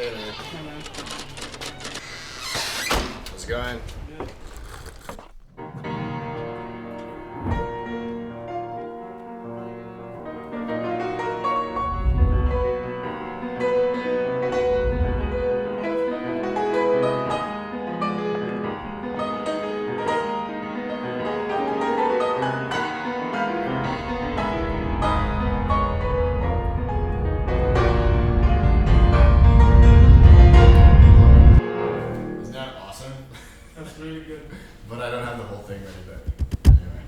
later. How's it going? Good. Isn't that awesome? That's really good. But I don't have the whole thing ready, but anyway.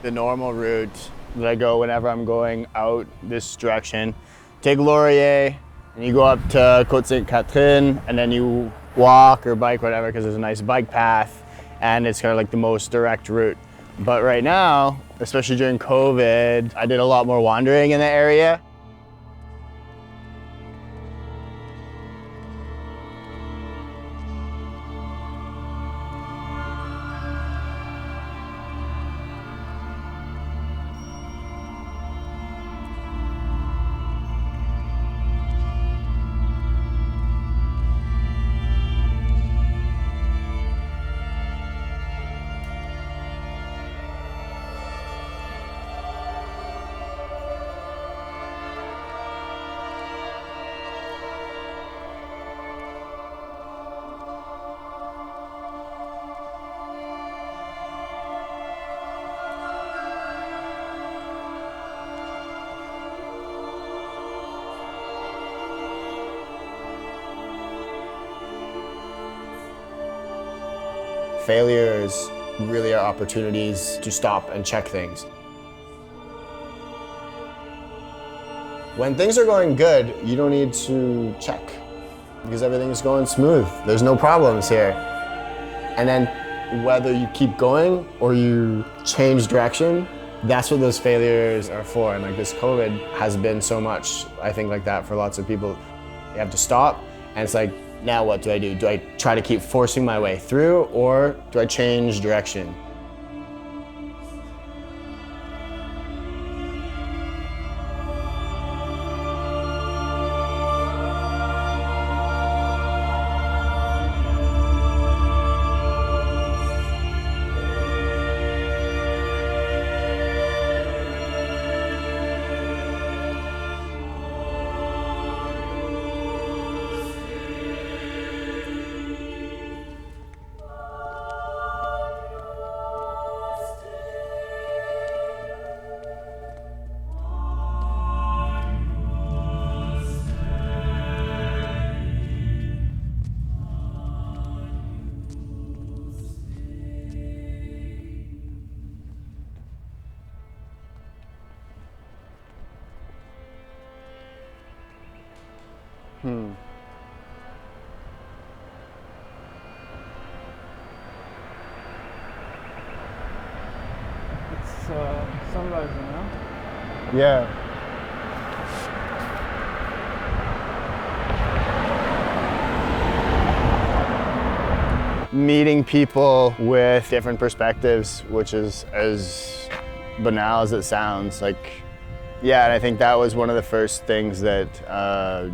The normal route that I go whenever I'm going out this direction, take Laurier and you go up to Côte Sainte Catherine and then you walk or bike, whatever, because there's a nice bike path and it's kind of like the most direct route. But right now, especially during COVID, I did a lot more wandering in the area. Failures really are opportunities to stop and check things. When things are going good, you don't need to check because everything is going smooth. There's no problems here. And then whether you keep going or you change direction, that's what those failures are for. And like this COVID has been so much, I think, like that for lots of people. You have to stop and it's like, now what do I do? Do I try to keep forcing my way through or do I change direction? It's sunrise now. Yeah. Meeting people with different perspectives, which is as banal as it sounds. Like, yeah, and I think that was one of the first things that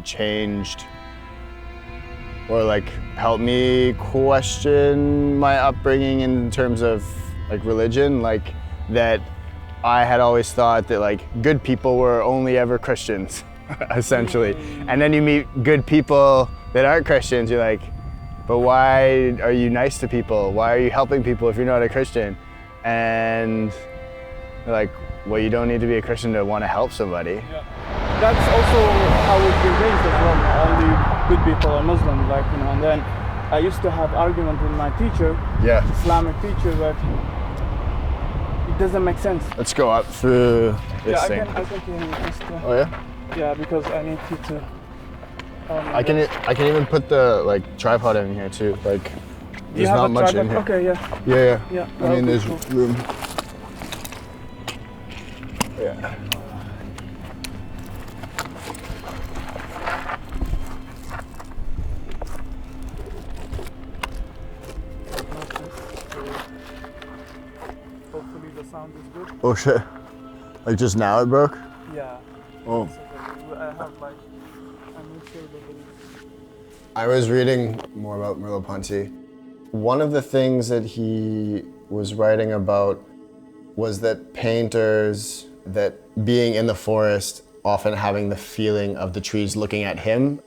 changed or like helped me question my upbringing in terms of like religion, like that I had always thought that like good people were only ever Christians, essentially. And then you meet good people that aren't Christians, you're like, but why are you nice to people? Why are you helping people if you're not a Christian? And they're like, well, you don't need to be a Christian to want to help somebody. Yeah. That's also how we've been raised as well. Only good people are Muslim, like, you know. And then I used to have argument with my teacher, Islamic teacher, but it doesn't make sense. Let's go up through this thing. I can hear you. Just, Oh yeah? yeah, because I need you to. I can even put the like tripod in here too. Like, there's not much in here. Okay, yeah. Yeah. I okay, mean, there's cool. room. Yeah. Hopefully the sound is good. Oh shit. Like just now it broke? Yeah. Oh. So I have like, I need I was reading more about Merleau-Ponty. One of the things that he was writing about was that painters, that being in the forest, often having the feeling of the trees looking at him,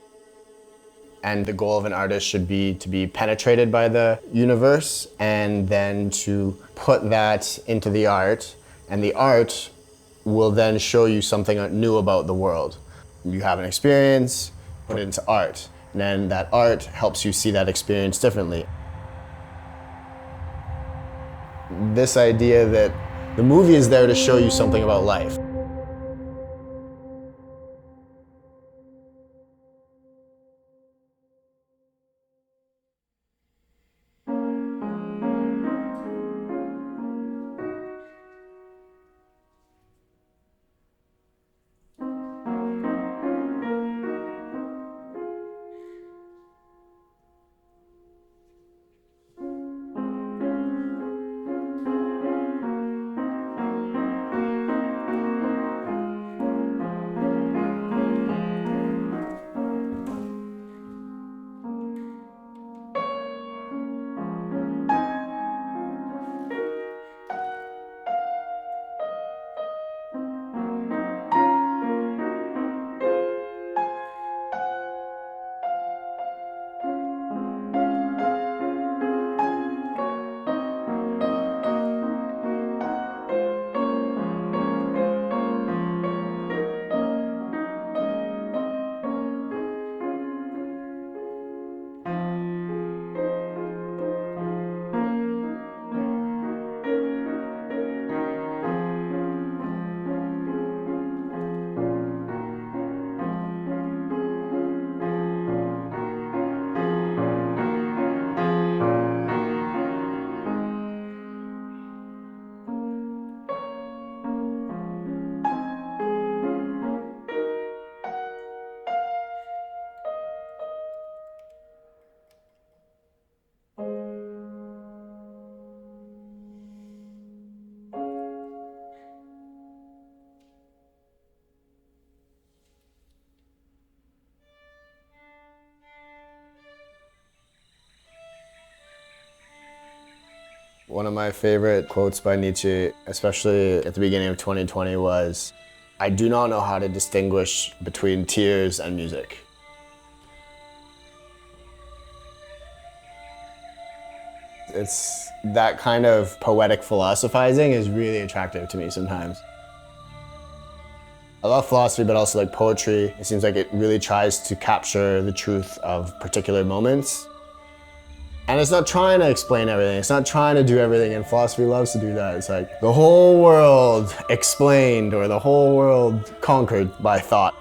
and the goal of an artist should be to be penetrated by the universe and then to put that into the art, and the art will then show you something new about the world. You have an experience, put it into art, and then that art helps you see that experience differently. This idea that the movie is there to show you something about life. One of my favorite quotes by Nietzsche, especially at the beginning of 2020, was, "I do not know how to distinguish between tears and music." It's that kind of poetic philosophizing is really attractive to me sometimes. I love philosophy, but also like poetry. It seems like it really tries to capture the truth of particular moments. And it's not trying to explain everything. It's not trying to do everything, and philosophy loves to do that. It's like the whole world explained or the whole world conquered by thought.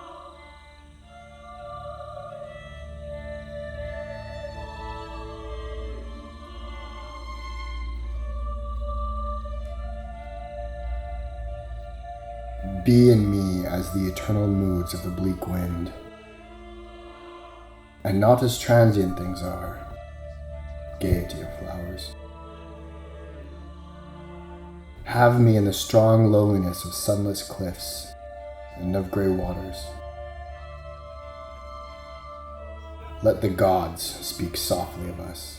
Be in me as the eternal moods of the bleak wind, and not as transient things are, gaiety of flowers. Have me in the strong loneliness of sunless cliffs and of grey waters. Let the gods speak softly of us.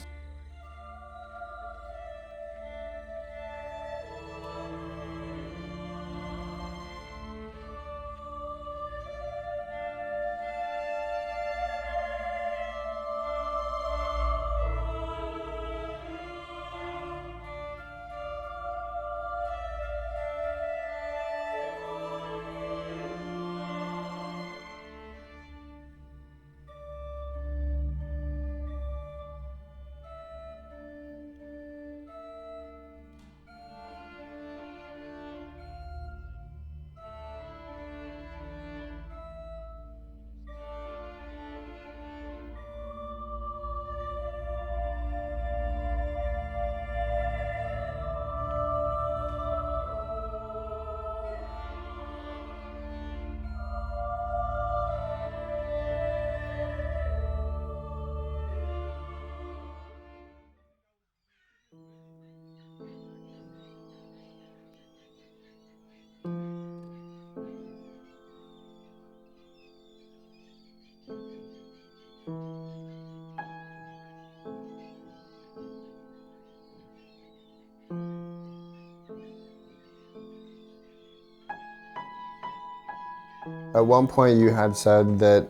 At one point you had said that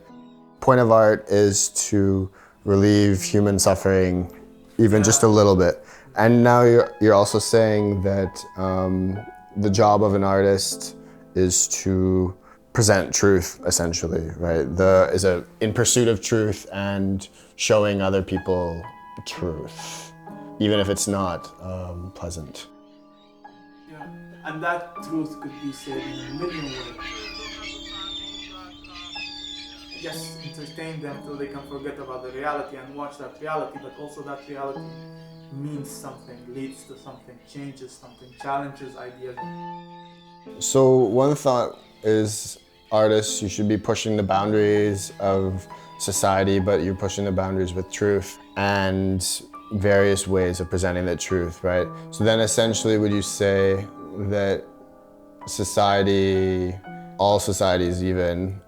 point of art is to relieve human suffering even just a little bit. And now you're also saying that the job of an artist is to present truth, essentially, right? In pursuit of truth and showing other people truth, even if it's not pleasant. Yeah, and that truth could be said in a million ways. Yes, entertain them so they can forget about the reality and watch that reality, but also that reality means something, leads to something, changes something, challenges ideas. So one thought is artists, you should be pushing the boundaries of society, but you're pushing the boundaries with truth and various ways of presenting that truth, right? So then essentially would you say that society, all societies even,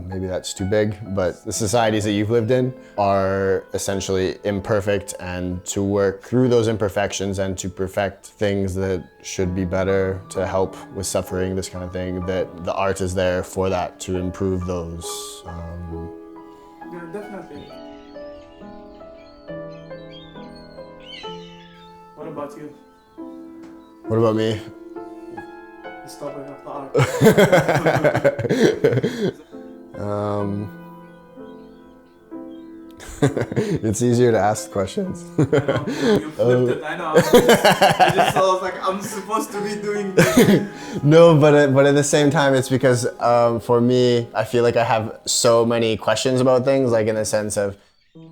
maybe that's too big, but the societies that you've lived in are essentially imperfect, and to work through those imperfections and to perfect things that should be better to help with suffering, this kind of thing, that the art is there for that, to improve those. Yeah, definitely. What about you? What about me? The topic of the art. It's easier to ask questions. I know, you flipped it, I know. I just was like, I'm supposed to be doing this. No, but at the same time, it's because for me, I feel like I have so many questions about things, like in the sense of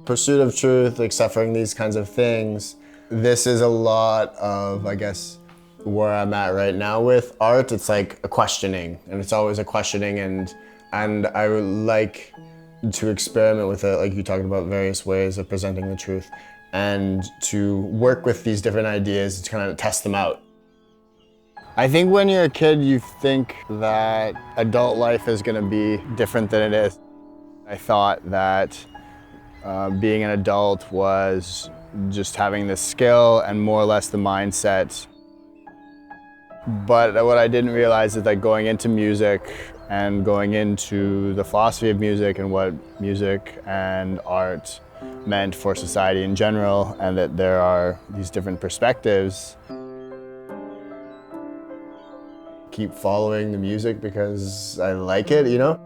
pursuit of truth, like suffering, these kinds of things. This is a lot of, I guess, where I'm at right now with art. It's like a questioning, and it's always a questioning, and I would like to experiment with it, like you talked about, various ways of presenting the truth, and to work with these different ideas to kind of test them out. I think when you're a kid, you think that adult life is going to be different than it is. I thought that being an adult was just having the skill and more or less the mindset. But what I didn't realize is that going into music and going into the philosophy of music and what music and art meant for society in general, and that there are these different perspectives. Keep following the music because I like it, you know?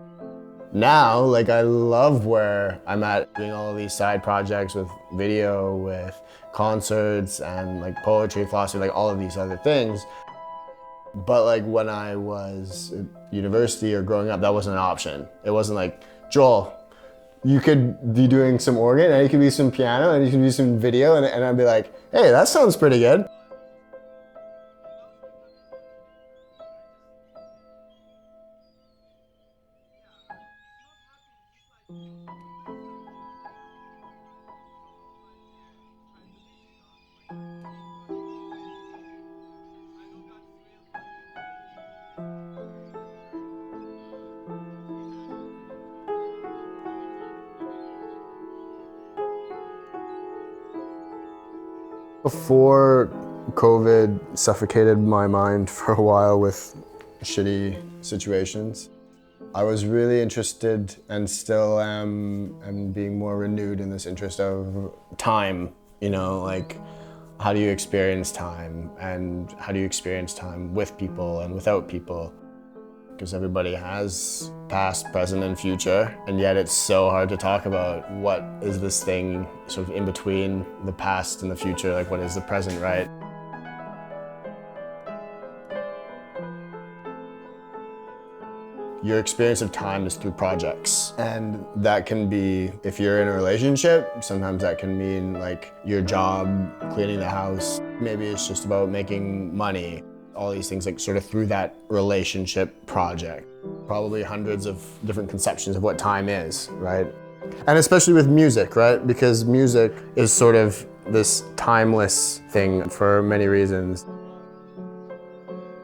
Now, like, I love where I'm at, doing all of these side projects with video, with concerts, and like poetry, philosophy, like all of these other things. But like when I was at university or growing up, that wasn't an option. It wasn't like, Joel, you could be doing some organ, and you could be some piano, and you could do some video, and I'd be like, hey, that sounds pretty good. Before COVID suffocated my mind for a while with shitty situations, I was really interested, and still am, and being more renewed in this interest of time, you know, like how do you experience time, and how do you experience time with people and without people? Because everybody has past, present, and future, and yet it's so hard to talk about what is this thing sort of in between the past and the future, like what is the present, right? Your experience of time is through projects, and that can be, if you're in a relationship, sometimes that can mean like your job, cleaning the house. Maybe it's just about making money. All these things, like sort of through that relationship project. Probably hundreds of different conceptions of what time is, right? And especially with music, right? Because music is sort of this timeless thing for many reasons.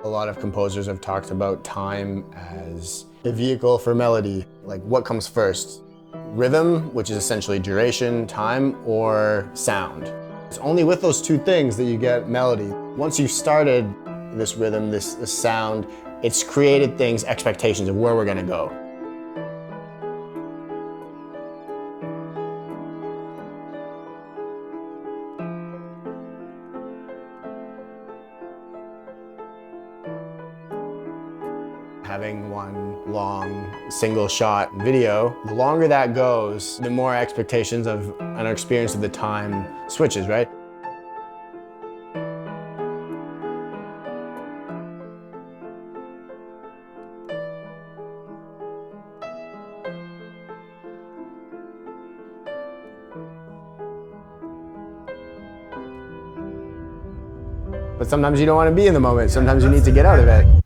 A lot of composers have talked about time as a vehicle for melody. Like, what comes first? Rhythm, which is essentially duration, time, or sound. It's only with those two things that you get melody. Once you've started this rhythm, this sound, it's created things, expectations of where we're gonna go. Having one long single shot video, the longer that goes, the more expectations of an experience of the time switches, right? But sometimes you don't want to be in the moment. Sometimes you need to get out of it.